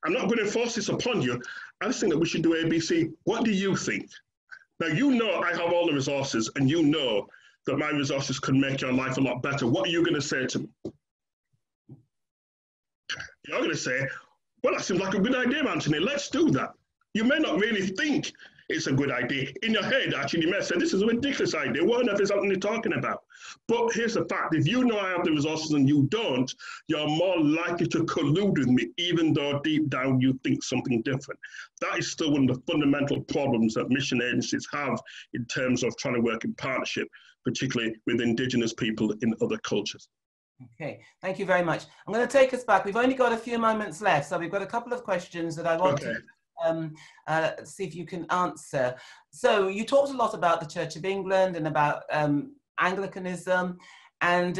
I'm not going to force this upon you. I just think that we should do ABC. What do you think? Now, you know I have all the resources and you know that my resources could make your life a lot better. What are you going to say to me? You're going to say, well, that seems like a good idea, Anthony. Let's do that. You may not really think it's a good idea. In your head, actually, you may say, this is a ridiculous idea. What on earth is Anthony talking about? But here's the fact. If you know I have the resources and you don't, you're more likely to collude with me, even though deep down you think something different. That is still one of the fundamental problems that mission agencies have in terms of trying to work in partnership, particularly with Indigenous people in other cultures. Okay, thank you very much. I'm going to take us back. We've only got a few moments left, so we've got a couple of questions that I want to see if you can answer. So you talked a lot about the Church of England and about Anglicanism, and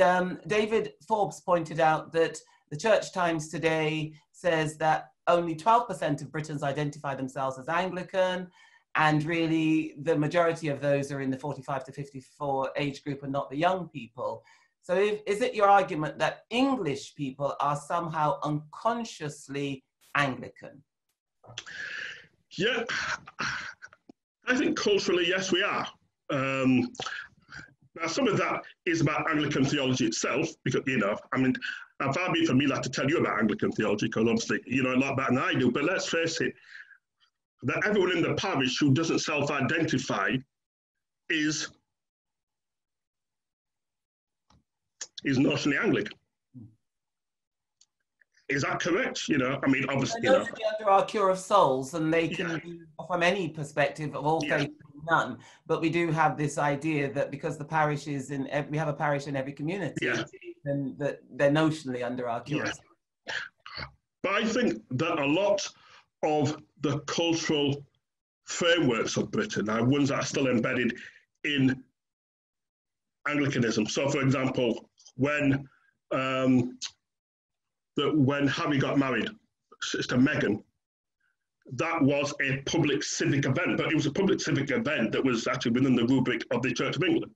David Forbes pointed out that the Church Times today says that only 12% of Britons identify themselves as Anglican, and really the majority of those are in the 45 to 54 age group and not the young people. So is it your argument that English people are somehow unconsciously Anglican? Yeah, I think culturally, yes, we are. Now, some of that is about Anglican theology itself, because, you know, I mean, far be it for me like to tell you about Anglican theology, because obviously, you know a lot better than I do, but let's face it, that everyone in the parish who doesn't self-identify is notionally Anglican. Is that correct? You know, I mean, obviously, you know, under our cure of souls, and they can be from any perspective of all faith, none. But we do have this idea that because the parish is in, we have a parish in every community, then that they're notionally under our cure. But I think that a lot of the cultural frameworks of Britain are ones that are still embedded in Anglicanism. So, for example, when Harry got married, Sister Meghan, that was a public civic event, but it was a public civic event that was actually within the rubric of the Church of England.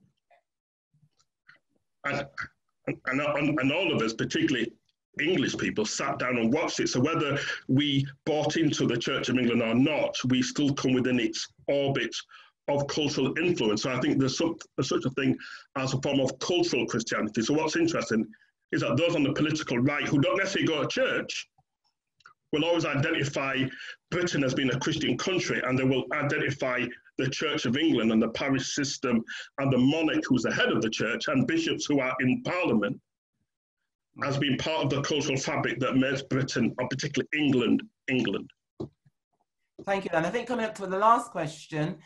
And all of us, particularly English people, sat down and watched it. So whether we bought into the Church of England or not, we still come within its orbit of cultural influence. So I think there's such a thing as a form of cultural Christianity. So what's interesting is that those on the political right who don't necessarily go to church will always identify Britain as being a Christian country, and they will identify the Church of England and the parish system and the monarch who's the head of the church and bishops who are in Parliament as being part of the cultural fabric that makes Britain, or particularly England, England. Thank you. And I think coming up to the last question,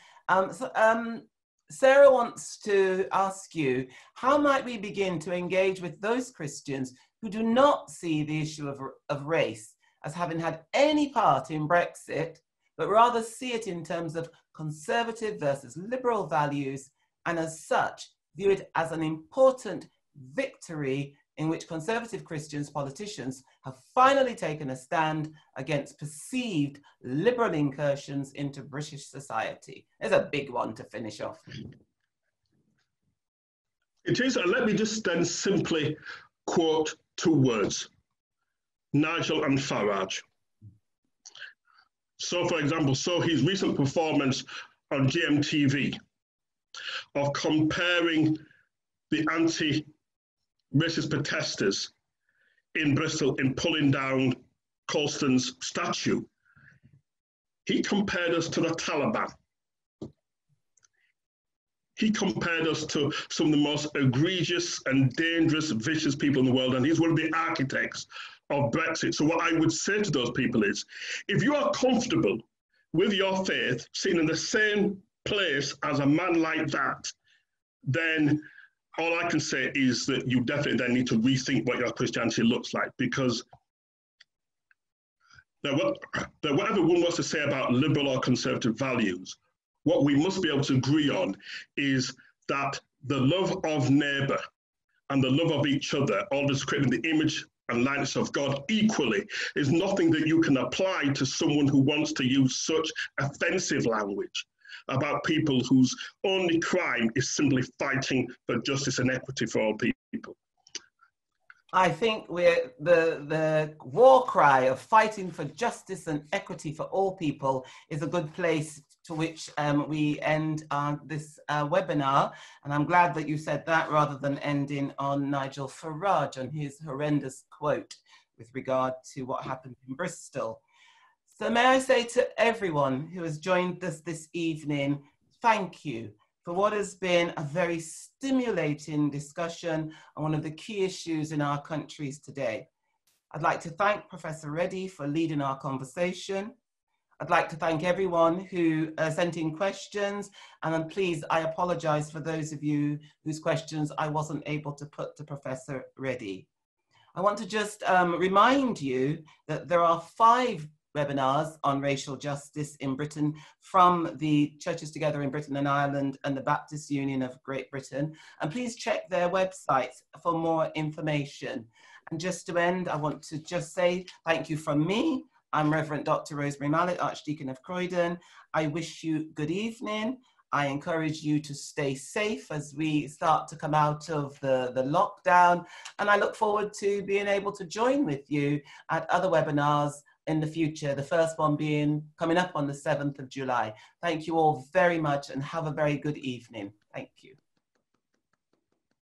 Sarah wants to ask you, how might we begin to engage with those Christians who do not see the issue of race as having had any part in Brexit, but rather see it in terms of conservative versus liberal values, and as such, view it as an important victory in which conservative Christians politicians have finally taken a stand against perceived liberal incursions into British society? There's a big one to finish off. It is, and let me just then simply quote two words: Nigel and Farage. So, for example, his recent performance on GMTV of comparing the anti-racist protesters in Bristol in pulling down Colston's statue, he compared us to the Taliban. He compared us to some of the most egregious and dangerous, vicious people in the world, and he's one of the architects of Brexit. So what I would say to those people is, if you are comfortable with your faith seen in the same place as a man like that, then all I can say is that you definitely then need to rethink what your Christianity looks like, because whatever one wants to say about liberal or conservative values, what we must be able to agree on is that the love of neighbour and the love of each other, always creating the image and likeness of God equally, is nothing that you can apply to someone who wants to use such offensive language about people whose only crime is simply fighting for justice and equity for all people. I think we're the war cry of fighting for justice and equity for all people is a good place to which we end this webinar. And I'm glad that you said that rather than ending on Nigel Farage and his horrendous quote with regard to what happened in Bristol. So may I say to everyone who has joined us this evening, thank you for what has been a very stimulating discussion on one of the key issues in our countries today. I'd like to thank Professor Reddy for leading our conversation. I'd like to thank everyone who sent in questions, and then please, I apologize for those of you whose questions I wasn't able to put to Professor Reddy. I want to just remind you that there are 5 webinars on racial justice in Britain from the Churches Together in Britain and Ireland and the Baptist Union of Great Britain. And please check their website for more information. And just to end, I want to just say thank you from me. I'm Reverend Dr. Rosemary Mallett, Archdeacon of Croydon. I wish you good evening. I encourage you to stay safe as we start to come out of the lockdown. And I look forward to being able to join with you at other webinars in the future, the first one being coming up on the 7th of July. Thank you all very much and have a very good evening. Thank you.